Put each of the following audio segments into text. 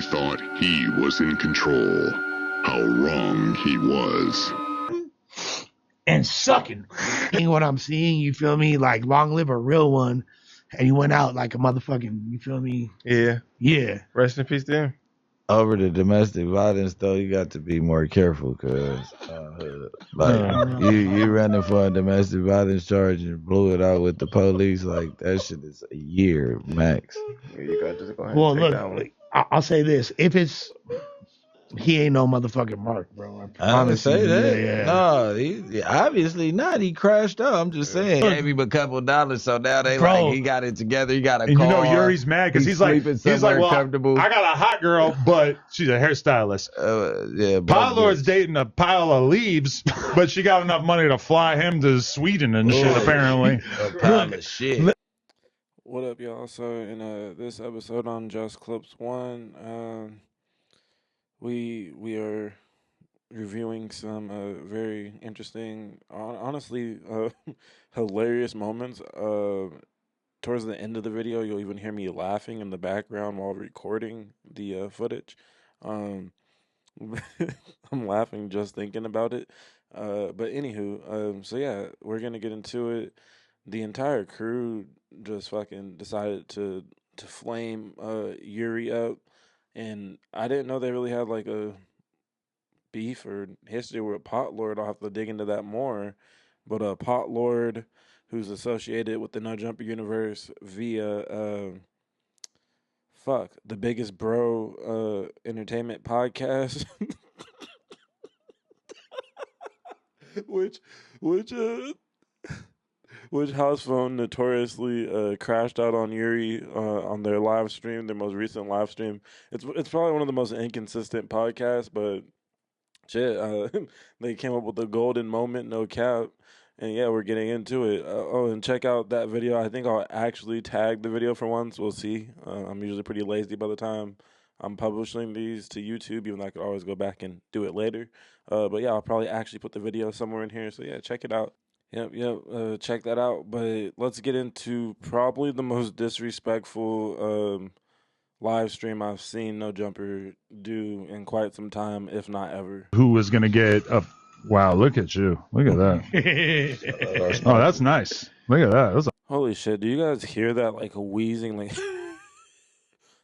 thought he was in control. How wrong he was. And sucking. What I'm seeing, you feel me? Like, long live a real one. And he went out like a motherfucking, you feel me? Yeah. Yeah. Rest in peace to him. Over the domestic violence, though, you got to be more careful, cause you running for a domestic violence charge and blew it out with the police, like that shit is a year max. Yeah, you got to just go ahead Well, and take that one. look, I'll say this: if it's he ain't no motherfucking Mark, bro. I I didn't promise say you. that. Yeah. No, he obviously not. He crashed out. I'm just saying. Gave him a couple $, so now they Bro. like he got it together. He got a And car. you know Yuri's mad because he's like, well, comfortable. I got a hot girl, but she's a hairstylist. Yeah, Pot Lord's dating a pile of leaves, but she got enough money to fly him to Sweden and shit, apparently. A pile of shit. What up, y'all? So in this episode on Just Clips One, we are reviewing some very interesting, honestly, hilarious moments. Towards the end of the video, you'll even hear me laughing in the background while recording the footage. I'm laughing just thinking about it. But anywho, so yeah, we're gonna get into it. The entire crew just fucking decided to flame Yuri up, and I didn't know they really had like a beef or history with Pot Lord. I'll have to dig into that more. But Pot Lord, who's associated with the No Jumper universe via the Biggest Bro entertainment podcast, which Housephone notoriously crashed out on Yuri on their live stream, their most recent live stream. It's probably one of the most inconsistent podcasts, but shit, they came up with the golden moment, no cap. And yeah, we're getting into it. And check out that video. I think I'll actually tag the video for once. We'll see. I'm usually pretty lazy by the time I'm publishing these to YouTube, even though I could always go back and do it later. But yeah, I'll probably actually put the video somewhere in here. So yeah, check it out. Yep. Check that out. But let's get into probably the most disrespectful live stream I've seen No Jumper do in quite some time, if not ever. Who was going to get a... Wow, look at you. Look at that. Oh, that's nice. Look at that. Holy shit, do you guys hear that, like, a wheezing? Like,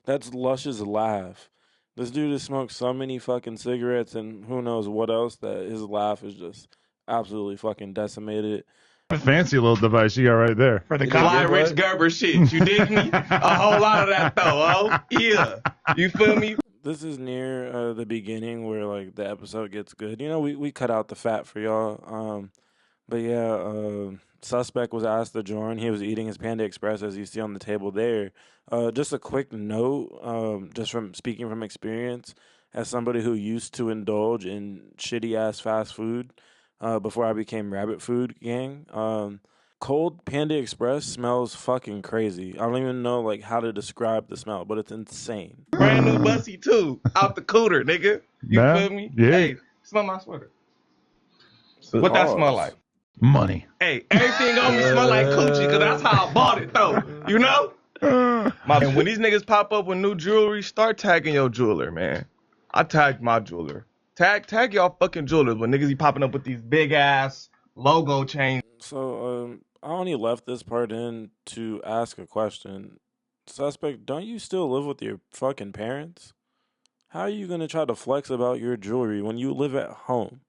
that's Lush's laugh. This dude has smoked so many fucking cigarettes and who knows what else that his laugh is just absolutely fucking decimated. A fancy little device you got right there. For the Fly Rich Gerber shit. You dig me? A whole lot of that, though. Oh, yeah. You feel me? This is near the beginning where, like, the episode gets good. You know, we cut out the fat for y'all. But yeah, Suspect was asked to join. He was eating his Panda Express, as you see on the table there. Just a quick note, just from speaking from experience, as somebody who used to indulge in shitty-ass fast food before I became Rabbit Food Gang, cold Panda Express smells fucking crazy. I don't even know like how to describe the smell, but it's insane. Brand new bussy, too. Out the cooter, nigga. You feel me? Yeah. Hey, smell my sweater. What that smell like? Money. Hey, everything on me smell like coochie, because that's how I bought it, though. You know? And when these niggas pop up with new jewelry, start tagging your jeweler, man. I tagged my jeweler. Tag y'all fucking jewelers when niggas be popping up with these big-ass logo chains. So, I only left this part in to ask a question. Suspect, don't you still live with your fucking parents? How are you going to try to flex about your jewelry when you live at home?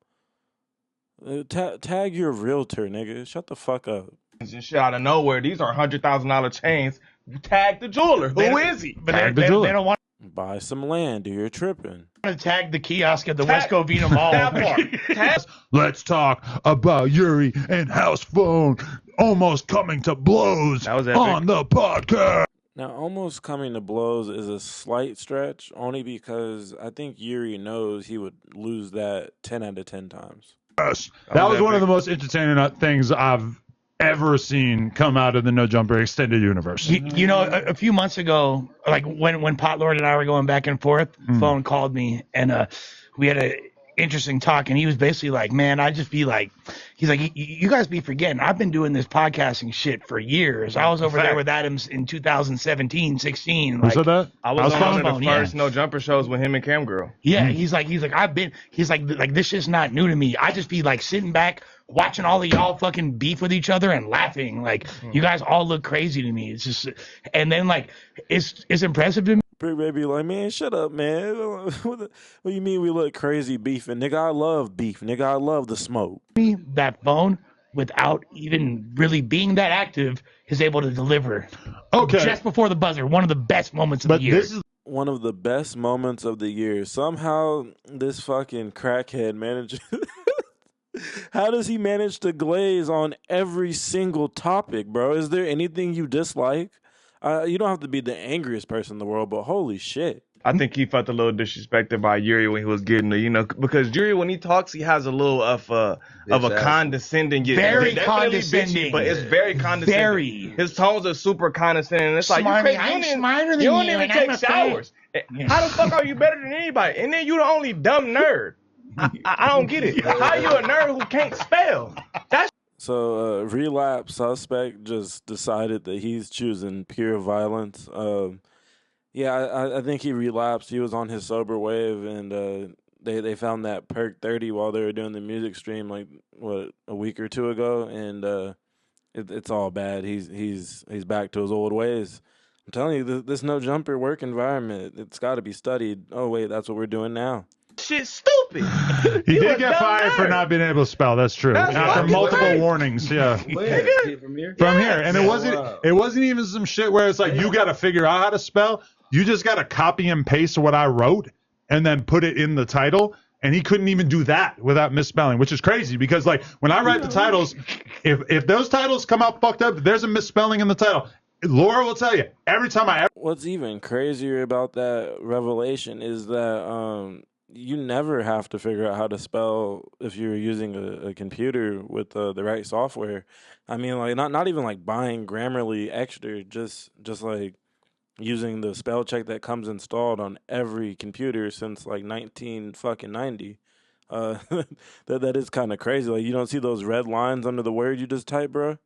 Tag your realtor, nigga. Shut the fuck up. And shit out of nowhere. These are $100,000 chains. Tag the jeweler. Who is he? But they don't want Buy some land or you're tripping. to tag the kiosk at the West Covina Mall. That part. Let's talk about Yuri and Housephone almost coming to blows That was epic. on the podcast. Now, almost coming to blows is a slight stretch, only because I think Yuri knows he would lose that 10 out of 10 times. Yes. That was one of the most entertaining things I've ever seen come out of the No Jumper extended universe. You know, a few months ago, like when Pot Lord and I were going back and forth, phone called me and we had a interesting talk, and he was basically like, man, I just be like, he's like, you guys be forgetting, I've been doing this podcasting shit for years. I was over there with Adams in 2017, 16. Who Like, said that? I was on one of Housephone, the first No Jumper shows with him and Cam Girl. yeah, he's like, he's like, this shit's not new to me. I just be like sitting back, watching all of y'all fucking beef with each other and laughing. Like, you guys all look crazy to me. It's just, and then like, it's impressive to me. Big Baby like, man, shut up, man. What do you mean we look crazy beefing? Nigga, I love beef. Nigga, I love the smoke. That phone, without even really being that active, is able to deliver. Okay. Just before the buzzer, one of the best moments of the year. This is One of the best moments of the year. Somehow this fucking crackhead manages. How does he manage to glaze on every single topic, bro? Is there anything you dislike? You don't have to be the angriest person in the world, but holy shit. I think he felt a little disrespected by Yuri when he was getting the, because Yuri, when he talks, he has a little of a condescending, Very definitely condescending. bitchy, but it's very condescending. Very. His tones are super condescending. It's like, Smarmy, you I'm crazy. smarter than You don't you, even and take I'm showers. How the fuck are you better than anybody? And then you the only dumb nerd. I don't get it. How you a nerd who can't spell? So, relapse suspect just decided that he's choosing pure violence. Yeah, I think he relapsed. He was on his sober wave, and they found that perk 30 while they were doing the music stream, like a week or two ago, and it's all bad. He's back to his old ways. I'm telling you, this no jumper work environment, it's got to be studied. Oh wait, that's what we're doing now. Shit, stupid. he You did a get dumb fired for nerd. not being able to spell. That's true. That's After fucking multiple right. warnings, yeah. Where? From here? From here, and Wow. it wasn't even some shit where it's like you got to figure out how to spell. You just got to copy and paste what I wrote and then put it in the title. And he couldn't even do that without misspelling, which is crazy because like when I write the titles, if those titles come out fucked up, there's a misspelling in the title. Laura will tell you every time I ever. What's even crazier about that revelation is that you never have to figure out how to spell if you're using a computer with the right software. I mean, like not even like buying Grammarly extra, just like using the spell check that comes installed on every computer since like 1990. That is kind of crazy. Like you don't see those red lines under the word you just typed, bro.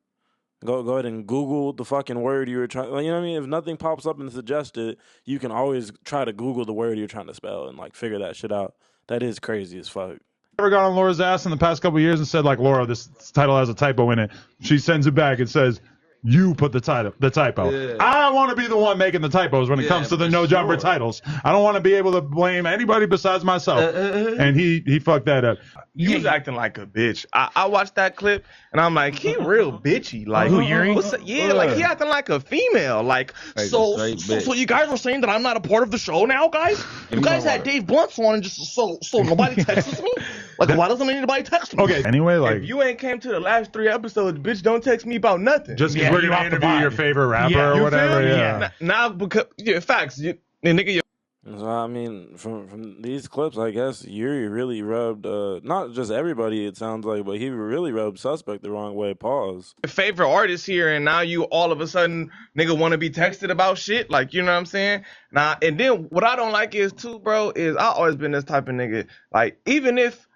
Go ahead and Google the fucking word you were trying. Like, you know what I mean? If nothing pops up and suggested, you can always try to Google the word you're trying to spell and like figure that shit out. That is crazy as fuck. Ever got on Laura's ass in the past couple of years and said like, Laura, this title has a typo in it. She sends it back and says, you put the typo. Yeah. I want to be the one making the typos when it comes to the for no jumper sure. titles. I don't want to be able to blame anybody besides myself. And he fucked that up. He was acting like a bitch. I watched that clip and I'm like, he real bitchy. Like, Who, Yuri? like he acting like a female. Like, Like a so straight bitch. you guys are saying that I'm not a part of the show now, guys? You guys had Dave Blunt's on and just so nobody texts me? Like, why doesn't anybody text me? Okay. Anyway, like If you ain't came to the last 3 episodes, bitch, don't text me about nothing. just because Yeah, we're you gonna off the interview your pod. favorite rapper Yeah, or you whatever. feel me? Yeah. Now because facts, nigga, So I mean, from these clips, I guess Yuri really rubbed not just everybody. It sounds like, but he really rubbed Suspect the wrong way. Pause. your favorite artist here, and now you all of a sudden nigga want to be texted about shit, like, you know what I'm saying? Now, and then what I don't like is too, bro, is I always been this type of nigga. Like, even if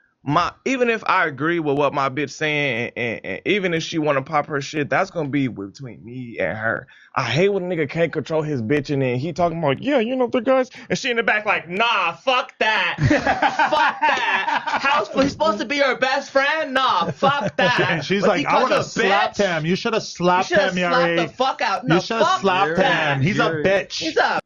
I agree with what my bitch saying, and even if she want to pop her shit, that's gonna be between me and her. I hate when a nigga can't control his bitch, and then he talking about, yeah, you know the guys, and she in the back like, nah, fuck that, fuck that. Housephone supposed to be your best friend? Nah, fuck that. And she's But like, I because would have a slapped bitch, him. You should have You slapped should have him, slapped Yuri. the fuck out. No, You should have fuck slapped that. him. He's a Yuri. bitch. He's a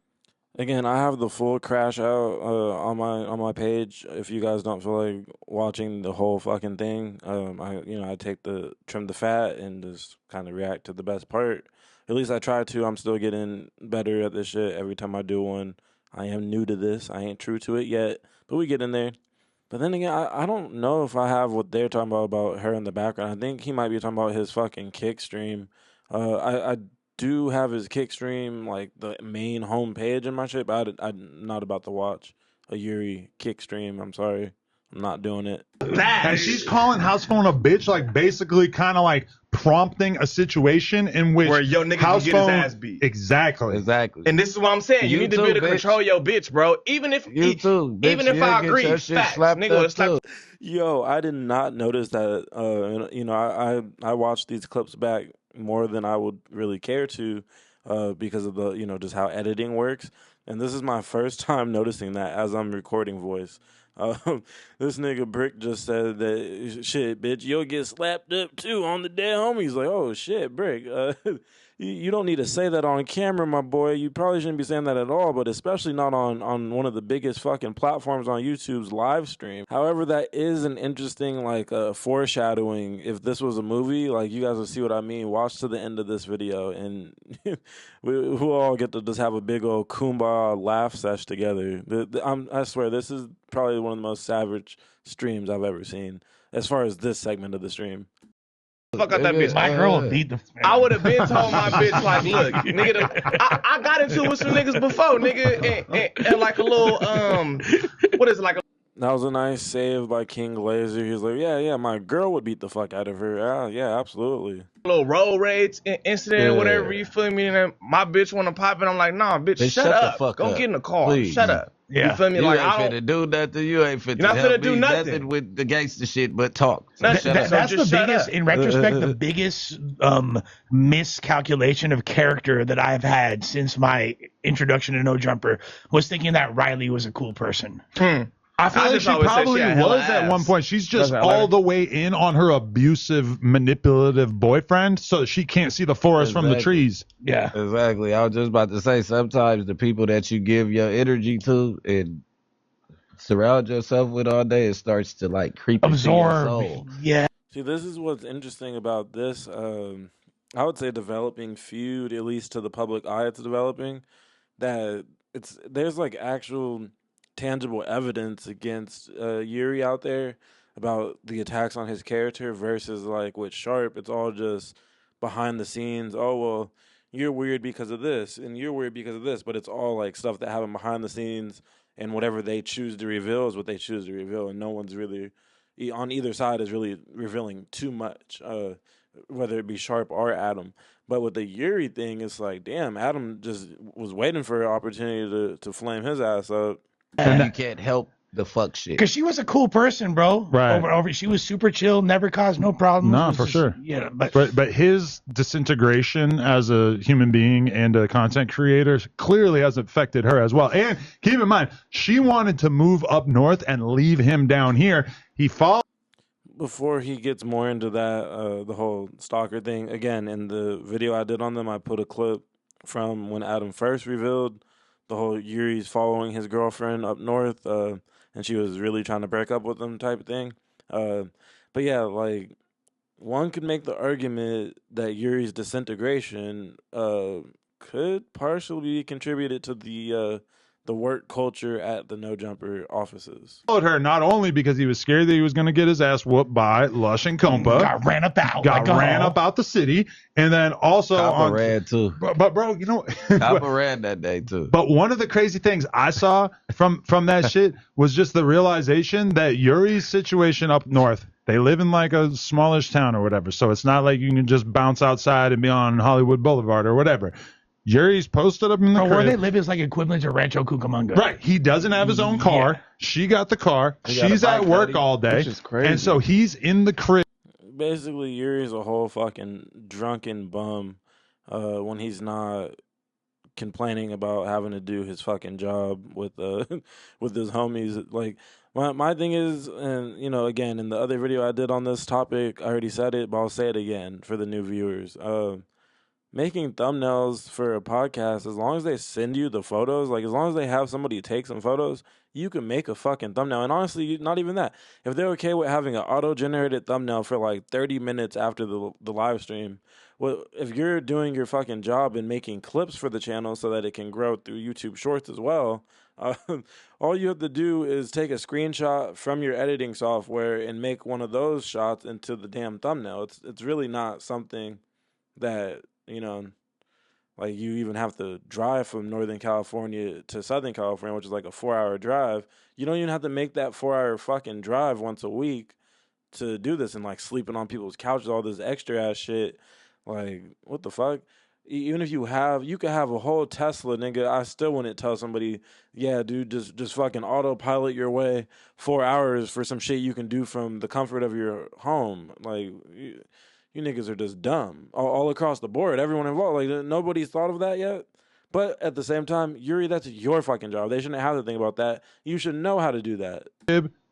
Again, I have the full crash out on my page. If you guys don't feel like watching the whole fucking thing, I trim the fat and just kind of react to the best part. At least I try to. I'm still getting better at this shit every time I do one. I am new to this. I ain't true to it yet, but we get in there. But then again, I don't know if I have what they're talking about her in the background. I think he might be talking about his fucking kick stream. I do have his kick stream, like the main homepage in my shit, but I'm not about to watch a Yuri kick stream. I'm sorry. I'm not doing it. And she's calling Housephone a bitch, like basically kind of like prompting a situation in which Where your nigga can get his ass beat. Exactly. And this is what I'm saying. You need to be able to control your bitch, bro. Even if even if I agree, facts, nigga, it's like, Yo, I did not notice that. You know, I watched these clips back more than I would really care to, because of the, you know, just how editing works. And this is my first time noticing that as I'm recording voice. This nigga Brick just said that, shit, bitch, you'll get slapped up too on the dead homies. Like, oh shit, Brick, you don't need to say that on camera, my boy. You probably shouldn't be saying that at all, but especially not on one of the biggest fucking platforms on YouTube's live stream. However, that is an interesting, like, foreshadowing. If this was a movie, like, you guys will see what I mean. Watch to the end of this video, and we'll all get to just have a big old kumbaya laugh sesh together. I swear, this is probably one of the most savage streams I've ever seen, as far as this segment of the stream. fuck out that bitch. My girl would beat the. I would have been told my bitch, like, look, nigga, I got into it with some niggas before, nigga, and like a little, what is it, like a That was a nice save by King Glazer. He was like, yeah, my girl would beat the fuck out of her. Yeah, absolutely. little road rage incident or whatever, you feel me? And then my bitch want to pop it. I'm like, nah, bitch, shut up. The fuck Go up. get in the car. Please. Shut up. Yeah. You feel me? You Like, ain't I don't. finna do nothing. You ain't finna You're not help finna do me nothing. with the gangster shit but talk. So Nothing. shut up. So That's the just shut biggest, up. in retrospect, the biggest miscalculation of character that I've had since my introduction to No Jumper was thinking that Riley was a cool person. I feel like just she always said probably she had hella was at ass. one point. She's just Doesn't all matter. the way in on her abusive, manipulative boyfriend, so she can't see the forest from the Exactly. trees. Yeah. Exactly. I was just about to say, sometimes the people that you give your energy to and surround yourself with all day, it starts to like creep into your Absorb. soul. Yeah. See, this is what's interesting about this. I would say developing feud, at least to the public eye, it's developing. That there's like actual tangible evidence against Yuri out there about the attacks on his character versus like with Sharp. It's all just behind the scenes. Oh well, you're weird because of this, and you're weird because of this. But it's all like stuff that happened behind the scenes, and whatever they choose to reveal is what they choose to reveal, and no one's really on either side is really revealing too much, whether it be Sharp or Adam. But with the Yuri thing, it's like, damn, Adam just was waiting for an opportunity to flame his ass up. And you can't help the fuck shit. Because she was a cool person, bro. Right. She was super chill, never caused no problems. No, Was for just- sure. Yeah, but But his disintegration as a human being and a content creator clearly has affected her as well. And keep in mind, she wanted to move up north and leave him down here. He followed. Before he gets more into that, the whole stalker thing, again, in the video I did on them, I put a clip from when Adam first revealed the whole Yuri's following his girlfriend up north, and she was really trying to break up with him type of thing. But yeah, like, one could make the argument that Yuri's disintegration could partially be contributed to the work culture at the No Jumper offices. Followed her not only because he was scared that he was going to get his ass whooped by Lush and Compa, got ran up out. got like, ran up out the city, and then also Copper ran too. But bro, you know, Copper ran that day too. but one of the crazy things I saw from that shit was just the realization that Yuri's situation up north, they live in like a smallish town or whatever, so it's not like you can just bounce outside and be on Hollywood Boulevard or whatever. Yuri's posted up in the Bro, where crib. they live is like equivalent to Rancho Cucamonga. Right. He doesn't have his own car. Yeah. She got the car. He got a She's at bike, work buddy, all day. which is crazy. And so he's in the crib. Basically, Yuri's a whole fucking drunken bum when he's not complaining about having to do his fucking job with with his homies. Like, my thing is, and you know, again, in the other video I did on this topic, I already said it, but I'll say it again for the new viewers. Making thumbnails for a podcast, as long as they send you the photos, like as long as they have somebody take some photos, you can make a fucking thumbnail. And honestly, not even that. If they're okay with having an auto-generated thumbnail for like 30 minutes after the live stream, well, if you're doing your fucking job and making clips for the channel so that it can grow through YouTube Shorts as well, all you have to do is take a screenshot from your editing software and make one of those shots into the damn thumbnail. It's really not something that, you know, Like, you even have to drive from Northern California to Southern California, which is like a 4-hour drive. You don't even have to make that 4-hour fucking drive once a week to do this, and like sleeping on people's couches, all this extra ass shit. Like, what the fuck? Even if you could have a whole Tesla, nigga. I still wouldn't tell somebody, yeah, dude, just fucking autopilot your way 4 hours for some shit you can do from the comfort of your home. Like, you niggas are just dumb all across the board. Everyone involved, like, nobody's thought of that yet. But at the same time, Yuri, that's your fucking job. They shouldn't have to think about that. You should know how to do that.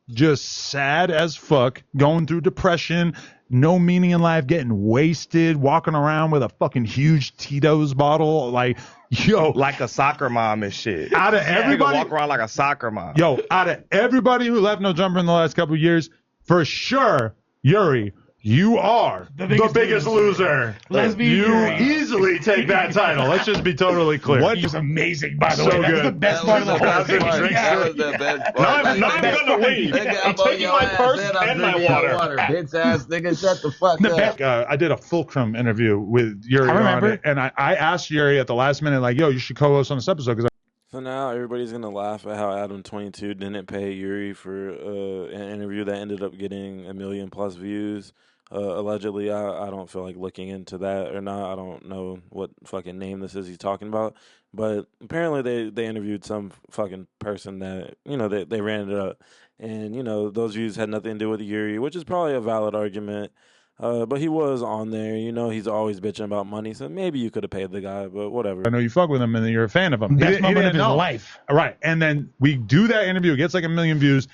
Just sad as fuck, going through depression, no meaning in life, getting wasted, walking around with a fucking huge Tito's bottle, like, yo, Like a soccer mom and shit. out of everybody, Walk around like a soccer mom. yo, out of everybody who left No Jumper in the last couple of years, for sure, Yuri, you are the biggest loser. Let's be You Yuri. easily take that title. Let's just be totally clear. He was amazing, by the So way. That's good. the best part of the whole thing. That was the best part. I'm gonna leave. Nigga, I'm on taking your my ass, purse then I'm and my drinking your water. Bitch ass nigga, shut the fuck The up. best- I did a fulcrum interview with Yuri I remember. on it, and I asked Yuri at the last minute, like, yo, you should co-host on this episode, because So now everybody's gonna laugh at how Adam22 didn't pay Yuri for an interview that ended up getting 1 million plus views. Allegedly, I don't feel like looking into that or not. I don't know what fucking name this is he's talking about. But apparently they interviewed some fucking person that, they ran it up. And, those views had nothing to do with Yuri, which is probably a valid argument. But he was on there. He's always bitching about money. So maybe you could have paid the guy, but whatever. I know you fuck with him and you're a fan of him. Best moment of his know. life. Right. And then we do that interview. It gets like 1 million views.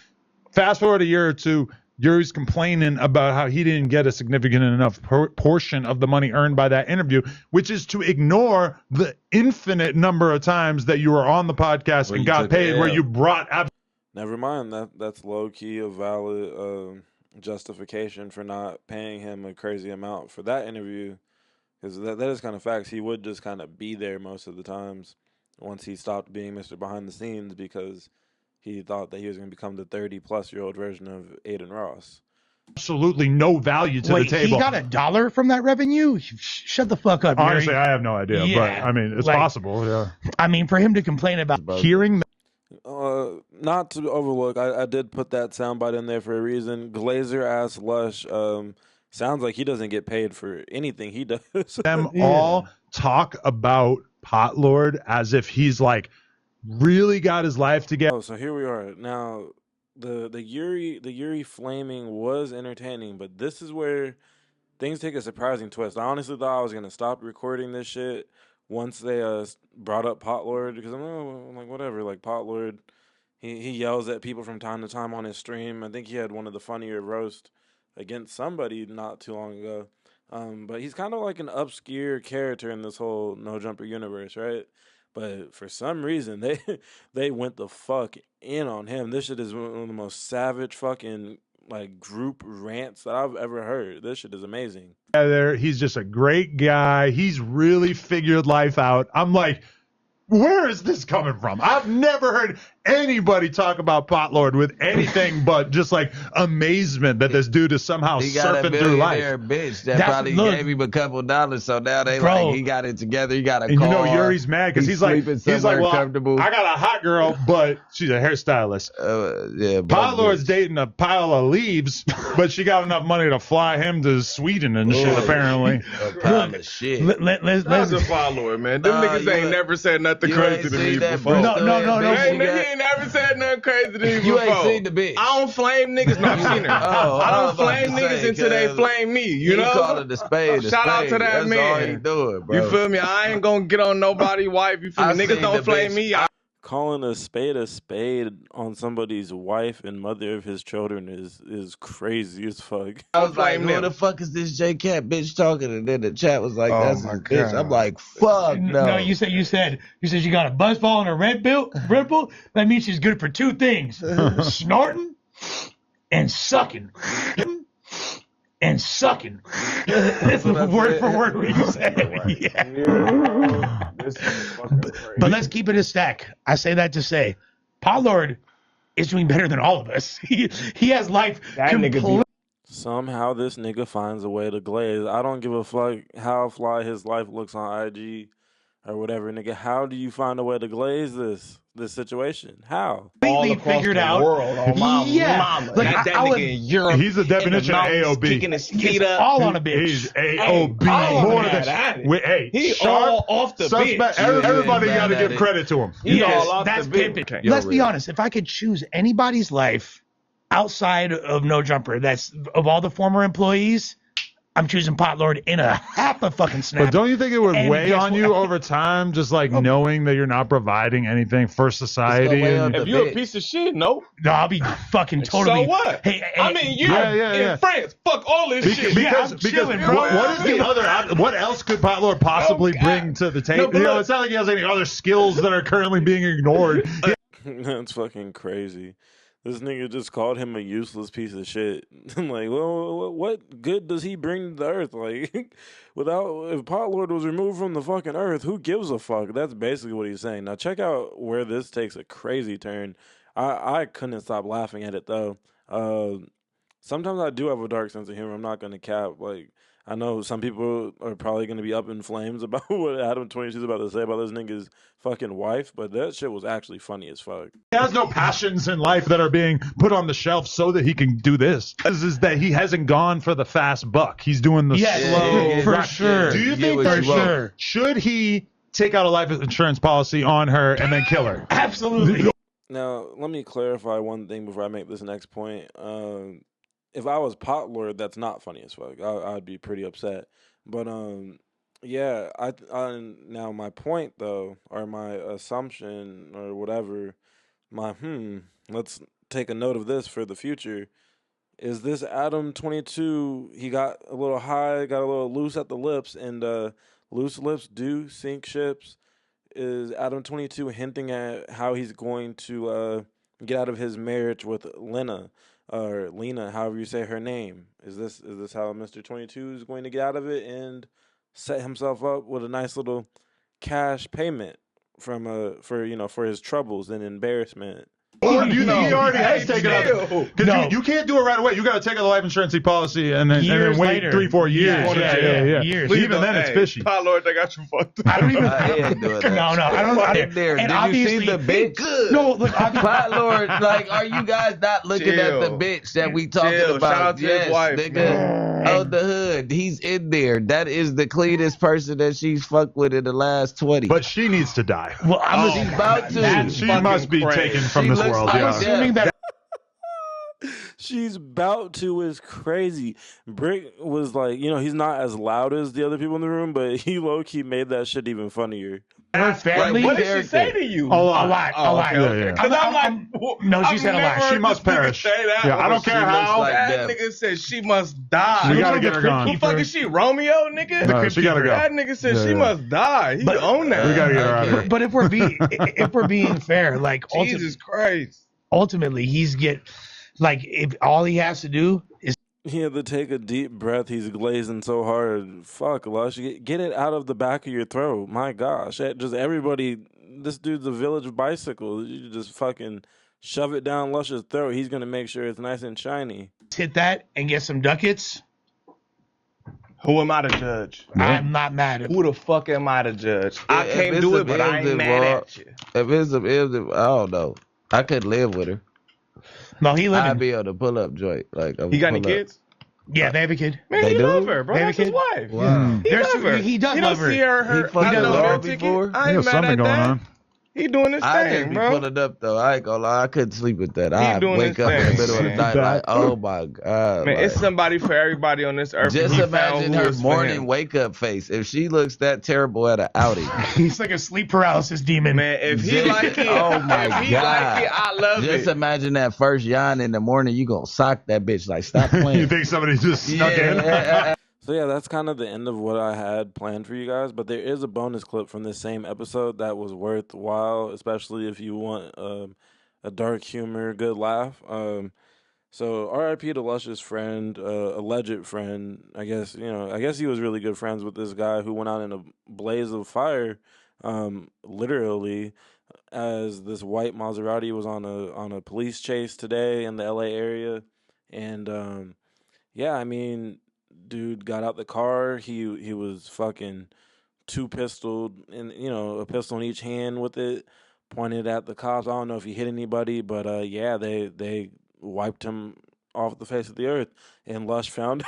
Fast forward a year or two, Yuri's complaining about how he didn't get a significant enough portion of the money earned by that interview, which is to ignore the infinite number of times that you were on the podcast Where and you got took paid, the where L. you brought Never mind. That's low key a valid justification for not paying him a crazy amount for that interview, because that is kind of facts. He would just kind of be there most of the times once he stopped being Mr. Behind the Scenes, because he thought that he was going to become the 30-plus-year-old version of Aiden Ross. absolutely no value to Wait, the table. he got $1 from that revenue? Shut the fuck up, Yuri. Honestly, I have no idea, Yeah, but I mean, it's like- possible. Yeah. I mean, for him to complain about Hearing Not to overlook, I did put that soundbite in there for a reason. Glazer ass Lush sounds like he doesn't get paid for anything he does. them all talk about Pot Lord as if he's like really got his life together. Oh, so here we are. Now, the Yuri flaming was entertaining, but this is where things take a surprising twist. I honestly thought I was gonna stop recording this shit once they brought up Pot Lord, because I'm like, whatever, like Pot Lord, he yells at people from time to time on his stream. I think he had one of the funnier roast against somebody not too long ago. But he's kind of like an obscure character in this whole No Jumper universe, right? But for some reason, they went the fuck in on him. This shit is one of the most savage fucking like group rants that I've ever heard. This shit is amazing. He's just a great guy. He's really figured life out. I'm like, where is this coming from? I've never heard anybody talk about Pot Lord with anything but just like amazement that this dude is somehow He got a surfing through life. billionaire bitch that That's- probably look. gave him a couple dollars, so now they Bro. like he got it together. He got a And car. you know Yuri's mad because he's like, somewhere well, comfortable. I got a hot girl, but she's a hairstylist. Yeah, Pot Lord's bitch. dating a pile of leaves, but she got enough money to fly him to Sweden and shit, apparently. A pile of shit. let's That's a follower, man. Them Nah, niggas you ain't ain't- never said nothing you crazy ain't to seen me that before. bitch No, though, no, no, that no. bitch He she got- ain't never said nothing crazy to me You before. ain't seen the bitch. I don't flame niggas. No, I've seen her. Oh, I I was don't about flame to niggas say, until they cuz flame me. You know? call it a spade. A Shout out spade. to that That's man. all he doing, bro. You feel me? I ain't gonna get on nobody's wife. You feel I me? Niggas seen don't the flame bitch. me. Calling a spade on somebody's wife and mother of his children is crazy as fuck. I was like, flame who them. the fuck is this J Cat bitch talking? And then the chat was like, Oh that's my his bitch. God. I'm like, fuck no. No, you said you got a buzz ball and a Red Bull. That means she's good for two things: snorting and sucking. And sucking. That's word for word what you said. Yeah. This is fucking crazy. But let's keep it a stack. I say that to say, Pot Lord is doing better than all of us. He has life That nigga be- complete. Somehow this nigga finds a way to glaze. I don't give a fuck how fly his life looks on IG. or whatever, nigga. How do you find a way to glaze this situation? How? Completely figured out. World, on my mama. Like that nigga in Europe. He's the definition of AOB. Kicking his feet up. All on a bitch. He's AOB. More than hey, he sharp, all off the suspect. bitch. Everybody got to give credit to him. He's Yes, all off that's the bitch. pimping. Okay. Let's be honest. If I could choose anybody's life outside of No Jumper, that's of all the former employees, I'm choosing Pot Lord in a half a fucking snap. But don't you think it would And weigh guess on what? you over time, just like knowing that you're not providing anything for society? weigh on If you're a piece of shit, no. No, I'll be fucking totally. So what? Hey, I mean, you're Yeah. in France. Fuck all this shit. Because, I'm chilling, bro. what is the other? What else could Pot Lord possibly Oh, God. bring to the table? No, but look- It's not like he has any other skills that are currently being ignored. That's fucking crazy. This nigga just called him a useless piece of shit. I'm like, well, what good does he bring to the earth? Like, if Pot Lord was removed from the fucking earth, who gives a fuck? That's basically what he's saying. Now, check out where this takes a crazy turn. I couldn't stop laughing at it, though. Sometimes I do have a dark sense of humor. I'm not going to cap. Like, I know some people are probably going to be up in flames about what Adam 22 is about to say about this nigga's fucking wife, but that shit was actually funny as fuck. He has no passions in life that are being put on the shelf so that he can do this. This is that he hasn't gone for the fast buck. He's doing the slow. for sure. Do you Get think what that you want. should he take out a life insurance policy on her and then kill her? Absolutely. Now, let me clarify one thing before I make this next point. If I was Pot Lord, that's not funny as fuck. I'd be pretty upset. But yeah, I now my point though, or my assumption, or whatever, let's take a note of this for the future. Is this Adam 22? He got a little high, got a little loose at the lips, and loose lips do sink ships. Is Adam 22 hinting at how he's going to get out of his marriage with Lena? Or Lena, however you say her name. Is this how Mr. 22 is going to get out of it and set himself up with a nice little cash payment for his troubles and embarrassment? Or do you think he already has taken chill. out? Because you can't do it right away. You got to take out the life insurance policy and then wait later. 3-4 years. Yeah. Years. Even then, it's fishy. Pot Lord, they got you fucked up. I don't even. I ain't doing that. No, I don't. Right there. And Did you obviously, see the bitch? No, look, Pot Lord, like, are you guys not looking at the Chill. bitch that we talking Chill. about? Shout out to his wife, nigga. man. Oh, the hood. He's in there. That is the cleanest person that she's fucked with in the last 20. But she needs to die. well, I'm she's about to. She fucking must be crazy. taken from She this looks world. like Yeah. assuming that. She's about to is crazy. Brick was like, he's not as loud as the other people in the room, but he low-key made that shit even funnier. Her family. What did she say to you? A lot. A lot. Yeah. Because I'm like, No, she said a lot. She must perish. Yeah, I don't care how. like that that. nigga said she must die. We gotta get her Who gone. the fuck is she, Romeo, nigga? No, she gotta go. That nigga said she must die. He But- own that. We gotta get her out of here. But if we're being fair, like Jesus Christ. ultimately, if all he has to do is He had to take a deep breath. He's glazing so hard. Fuck, Lush. Get it out of the back of your throat. My gosh. Just everybody, this dude's a village bicycle. You just fucking shove it down Lush's throat. He's going to make sure it's nice and shiny. hit that and get some ducats, Who am I to judge? I'm not mad at Who the fuck am I to judge? I If can't it's do a it, but I ain't building, mad bro. at you. If it's I don't know. I could live with her. No, he I'd living. be on the pull-up joint. Like, He got any kids? Yeah, they have a kid. Man, They he do? love her, bro. They have That's a his kid? wife. Wow. He There's- love her. he does He love don't her. see her. He fucked I her know girl her ticket. before? I ain't There's mad something at going that. on. He doing his I thing, didn't be bro. pulling up though. I ain't gonna lie. I couldn't sleep with that. I doing wake his up in the thing, middle of the man. night like, oh my god. Man, like, it's somebody for everybody on this earth. just He found imagine who her is for morning him. wake up face. If she looks that terrible at an outing, He's like a sleep paralysis demon. Man, if he Just- like it, oh my if he God. like it, I love just it. imagine that first yawn in the morning. You gonna sock that bitch like stop playing. You think somebody just snuck in? yeah. So yeah, that's kind of the end of what I had planned for you guys. But there is a bonus clip from this same episode that was worthwhile, especially if you want a dark humor, good laugh. So R.I.P. to Lush's friend, alleged friend. I guess he was really good friends with this guy who went out in a blaze of fire, literally, as this white Maserati was on a police chase today in the L.A. area, and yeah, I mean. Dude got out the car. He was fucking two pistoled, and a pistol in each hand with it, pointed at the cops. I don't know if he hit anybody, but yeah, they wiped him off the face of the earth. And Lush found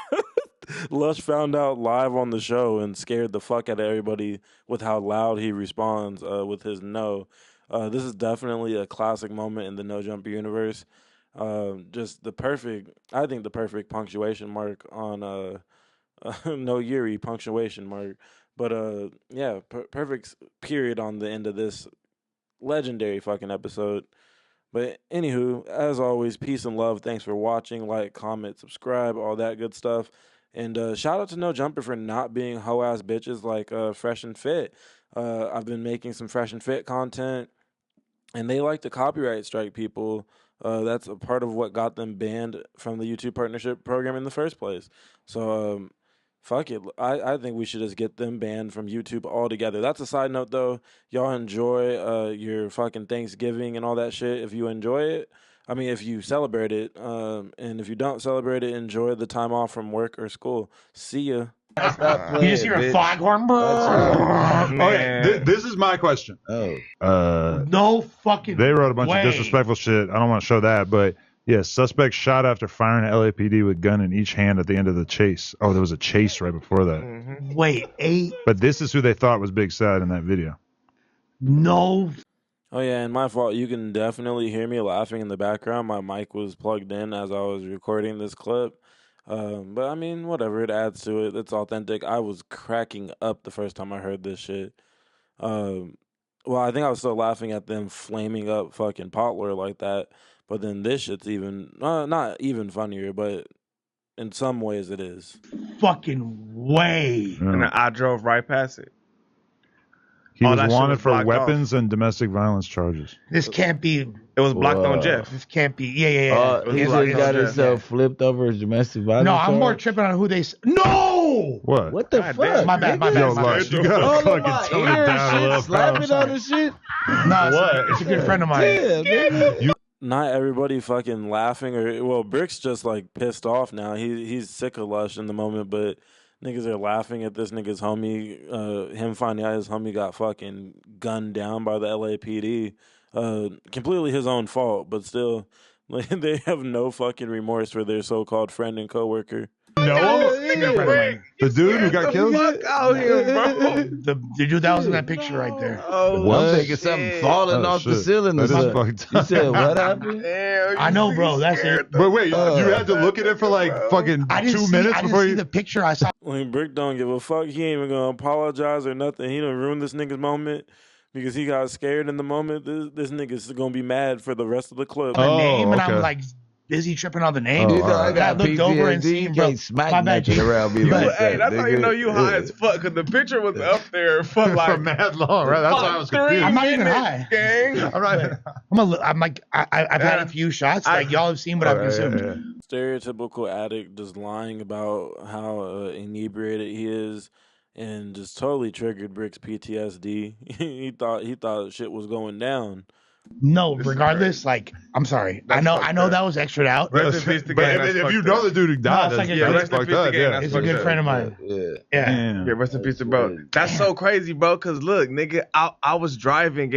out live on the show and scared the fuck out of everybody with how loud he responds with his no. This is definitely a classic moment in the No Jumper universe. Just the perfect punctuation mark on no Yuri punctuation mark. But yeah, perfect period on the end of this legendary fucking episode. But anywho, as always, peace and love. Thanks for watching. Like, comment, subscribe, all that good stuff. And shout out to No Jumper for not being hoe ass bitches like Fresh and Fit. I've been making some Fresh and Fit content, and they like to copyright strike people. That's a part of what got them banned from the YouTube partnership program in the first place. So fuck it. I think we should just get them banned from YouTube altogether. That's a side note, though. Y'all enjoy your fucking Thanksgiving and all that shit. If you enjoy it, I mean, if you celebrate it, and if you don't celebrate it, enjoy the time off from work or school. See ya. Stop playing, You just hear a bitch. foghorn. Okay, this is my question. No fucking. They wrote a bunch way. of disrespectful shit. I don't want to show that, but yeah, suspect shot after firing at LAPD with gun in each hand at the end of the chase. Oh, there was a chase right before that. Wait, 8. But this is who they thought was Big Sad in that video. No. Oh yeah, and my fault. You can definitely hear me laughing in the background. My mic was plugged in as I was recording this clip. But I mean, whatever. It adds to it. It's authentic. I was cracking up the first time I heard this shit. Well, I think I was still laughing at them flaming up fucking Potler like that. But then this shit's even not even funnier, but in some ways it is. Fucking way. And I drove right past it. He All was that shit wanted was for blocked weapons and domestic violence charges. This can't be. It was blocked on Jeff. This can't be. Yeah. It He was just like got on himself flipped over his domestic violence. No, I'm more charge. tripping on who they. No. What? What the God fuck? damn. My bad. Yo, Lush, you gotta All of fucking my tone ear it down a shit, little. slapping on the shit. No, it's a good friend of mine. Yeah, nigga. Not everybody fucking laughing Brick's just like pissed off now. He's sick of Lush in the moment, but niggas are laughing at this nigga's homie, him finding out his homie got fucking gunned down by the LAPD. Completely his own fault, but still, like, they have no fucking remorse for their so-called friend and coworker. No, the dude who got killed. Fuck out here, bro. The dude that was in that picture right there. Oh, I'm thinking something falling off the shit. ceiling. That or is something. fucked You up. said what happened? damn, I know, bro. That's it. But wait, you had to look at it for like fucking I didn't 2 see, minutes I didn't before see you. the picture. I saw. Like, Brick don't give a fuck. He ain't even gonna apologize or nothing. He done ruined this nigga's moment because he got scared in the moment. This nigga's gonna be mad for the rest of the clip. The name, and okay. I'm like busy tripping on the name. You know, I got looked PTSD. over and You seen, bro. can't smack My bad, nothing G. around me You, like hey, that. that's how you nigga. know you high as fuck, because the picture was up there for like for mad long, right? That's why I was confused. I'm not even minutes, high. gang. All right. I'm like, I've had a few shots. Like y'all have seen what I've consumed. Stereotypical addict just lying about how inebriated he is, and just totally triggered Brick's PTSD. he thought shit was going down. No, regardless, like I'm sorry. I know that was extra out. Rest in peace to But gang, if that's you fucked know up. the dude who died, it's like that's, a- that's rest in fucked peace to up. gang, Yeah. that's It's a good friend of mine. Yeah. Yeah. Damn. Yeah, rest in peace to bro. That's so crazy, bro. Cause look, nigga, I was driving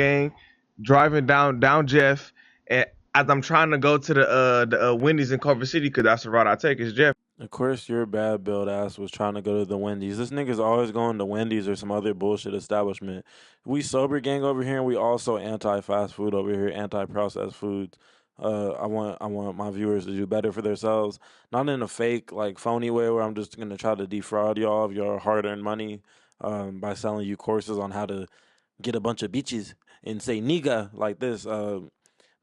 down Jeff, and as I'm trying to go to the Wendy's in Culver City, cause that's the route I take. Is Jeff. Of course, your bad build ass was trying to go to the Wendy's. This nigga's always going to Wendy's or some other bullshit establishment. We sober gang over here, and we also anti-fast food over here, anti-processed foods. I want my viewers to do better for themselves, not in a fake, like, phony way where I'm just gonna try to defraud y'all of your hard-earned money by selling you courses on how to get a bunch of bitches and say nigga like this.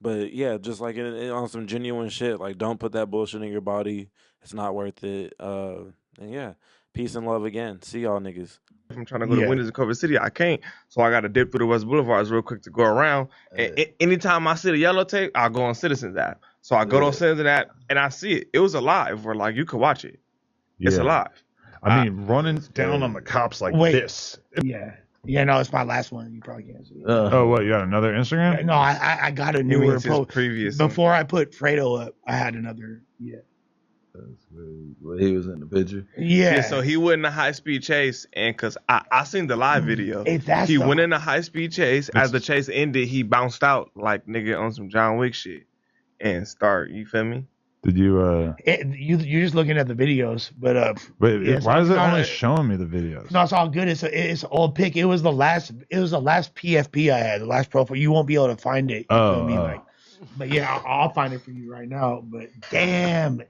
But yeah, just like on some genuine shit, like, don't put that bullshit in your body. It's not worth it. And yeah, peace and love again. See y'all niggas. If I'm trying to go to Wendy's in Culver City, I can't. So I got to dip through the West Boulevards real quick to go around. And anytime I see the yellow tape, I'll go on Citizens app. So I go on Citizens app and I see it. It was alive. Where like you could watch it. It's Yeah. alive. I mean, running down on the cops like this. Yeah, no, it's my last one. You probably can't see it. Oh, what? You got another Instagram? No, I got a newer post. previous. Before I put Fredo up, I had another. Yeah. When he was in the picture. Yeah, so he went in a high speed chase, and cause I seen the live video, he went in a high speed chase. As the chase ended, he bounced out like nigga on some John Wick shit, and start. You feel me? Did you? You're just looking at the videos, but Wait, yeah, why is it only not- showing me the videos? No, it's all good. It's an old pic. It was the last PFP I had, the last profile. You won't be able to find it. You feel me? Like, but yeah, I'll find it for you right now. But damn,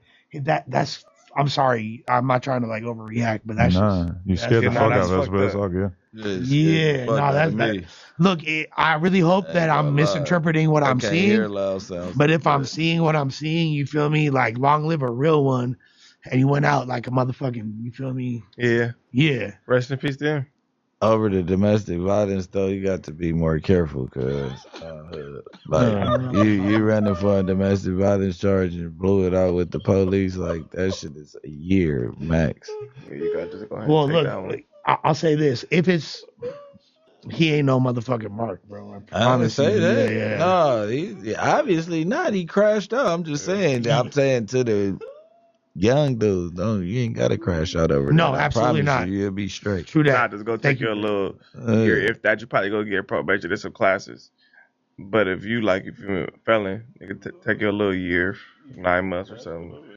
that's. I'm sorry. I'm not trying to like overreact, but that's just. You scared the fuck out of us, but it's all good. Yeah, no, that's that. Look, I really hope that I'm misinterpreting what I'm seeing. But if I'm seeing what I'm seeing, you feel me? Like, long live a real one, and he went out like a motherfucking. You feel me? Yeah. Yeah. Rest in peace to him. Over the domestic violence, though, you got to be more careful, cause like you running for a domestic violence charge and blew it out with the police, like that shit is a year max. Yeah, you got to just go ahead Well, and take that one. look, I'll say this: if it's he ain't no motherfucking Mark, bro. I didn't say that. Yeah. No, he obviously not. He crashed out. I'm just saying. I'm saying to the young dudes, no, you ain't got to crash out over No, that. absolutely not. You'll be straight. True that. Nah, just go take you a little year. If that, you probably go get probation. There's some classes. But if you're a felon, it could take you a little year, 9 months or something.